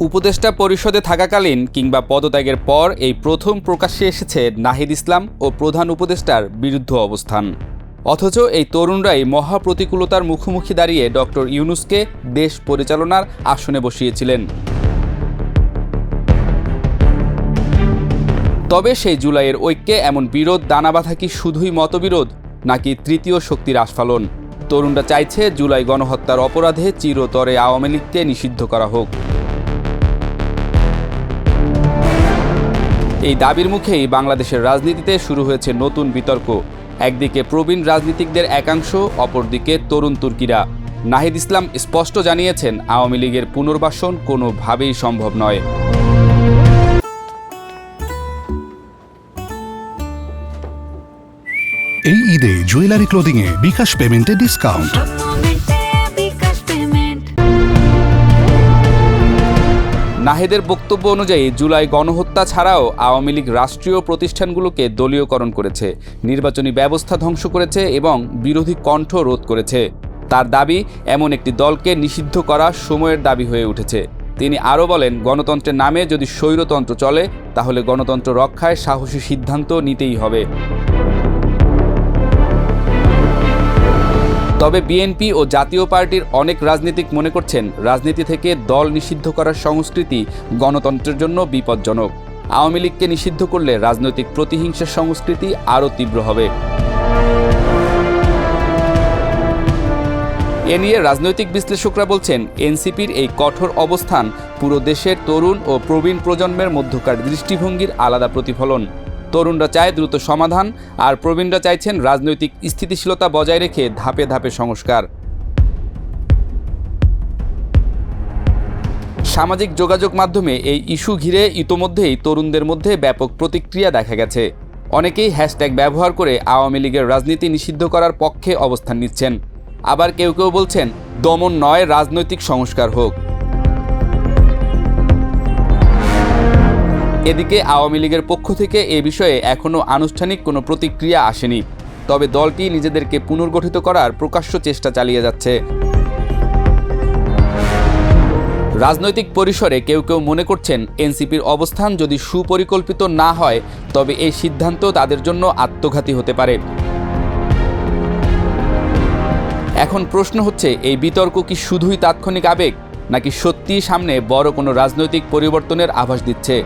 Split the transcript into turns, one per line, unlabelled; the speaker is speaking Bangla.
উপদেষ্টা পরিষদে থাকাকালীন কিংবা পদত্যাগের পর এই প্রথম প্রকাশ্যে এসেছে নাহিদ ইসলাম ও প্রধান উপদেষ্টার বিরুদ্ধ অবস্থান। অথচ এই তরুণরাই মহা প্রতিকূলতার মুখোমুখি দাঁড়িয়ে ডক্টর ইউনূসকে দেশ পরিচালনার আসনে বসিয়েছিলেন। তবে সেই জুলাইয়ের ঐক্যে এমন বিরোধ দানা বাঁধা কি শুধুই মতবিরোধ, নাকি তৃতীয় শক্তির আস্ফালন? তরুণরা চাইছে জুলাই গণহত্যার অপরাধে চিরতরে আওয়ামী লীগকে নিষিদ্ধ করা হোক। এই দাবির মুখেই বাংলাদেশের রাজনীতিতে শুরু হয়েছে নতুন বিতর্ক। একদিকে প্রবীণ রাজনীতিকদের একাংশ, অপরদিকে তরুণ তুর্কিরা। নাহিদ ইসলাম স্পষ্ট জানিয়েছেন, আওয়ামী লীগের পুনর্বাসন কোনোভাবেই সম্ভব নয়।
এই ঈদে জুয়েলারি ক্লোদিংয়ে বিকাশ পেমেন্টে ডিসকাউন্ট।
নাহিদের বক্তব্য অনুযায়ী জুলাই গণহত্যা ছাড়াও আওয়ামী লীগ রাষ্ট্রীয় প্রতিষ্ঠানগুলোকে দলীয়করণ করেছে, নির্বাচনী ব্যবস্থা ধ্বংস করেছে এবং বিরোধী কণ্ঠ রোধ করেছে। তার দাবি, এমন একটি দলকে নিষিদ্ধ করা সময়ের দাবি হয়ে উঠেছে। তিনি আরও বলেন, গণতন্ত্রের নামে যদি স্বৈরতন্ত্র চলে, তাহলে গণতন্ত্র রক্ষায় সাহসী সিদ্ধান্ত নিতেই হবে। তবে বিএনপি ও জাতীয় পার্টির অনেক রাজনীতিক মনে করছেন, রাজনীতি থেকে দল নিষিদ্ধ করার সংস্কৃতি গণতন্ত্রের জন্য বিপজ্জনক। আওয়ামী লীগকে নিষিদ্ধ করলে রাজনৈতিক প্রতিহিংসার সংস্কৃতি আরও তীব্র হবে। এ নিয়ে রাজনৈতিক বিশ্লেষকরা বলছেন, এনসিপির এই কঠোর অবস্থান পুরো দেশের তরুণ ও প্রবীণ প্রজন্মের মধ্যকার দৃষ্টিভঙ্গির আলাদা প্রতিফলন। তরুণরা চায় দ্রুত সমাধান, আর প্রবীণরা চাইছেন রাজনৈতিক স্থিতিশীলতা বজায় রেখে ধাপে ধাপে সংস্কার। সামাজিক যোগাযোগ মাধ্যমে এই ইস্যু ঘিরে ইতোমধ্যেই তরুণদের মধ্যে ব্যাপক প্রতিক্রিয়া দেখা গেছে। অনেকেই হ্যাশট্যাগ ব্যবহার করে আওয়ামী লীগের রাজনীতি নিষিদ্ধ করার পক্ষে অবস্থান নিচ্ছেন। আবার কেউ কেউ বলছেন, দমন নয়, রাজনৈতিক সংস্কার হোক। এদিকে আওয়ামী লীগের পক্ষ থেকে এ বিষয়ে এখনও আনুষ্ঠানিক কোনো প্রতিক্রিয়া আসেনি। তবে দলটি নিজেদেরকে পুনর্গঠিত করার প্রকাশ্য চেষ্টা চালিয়ে যাচ্ছে। রাজনৈতিক পরিসরে কেউ কেউ মনে করছেন, এনসিপির অবস্থান যদি সুপরিকল্পিত না হয়, তবে এই সিদ্ধান্ত তাদের জন্য আত্মঘাতী হতে পারে। এখন প্রশ্ন হচ্ছে, এই বিতর্ক কি শুধুই তাৎক্ষণিক আবেগ, নাকি সত্যিই সামনে বড় কোনো রাজনৈতিক পরিবর্তনের আভাস দিচ্ছে?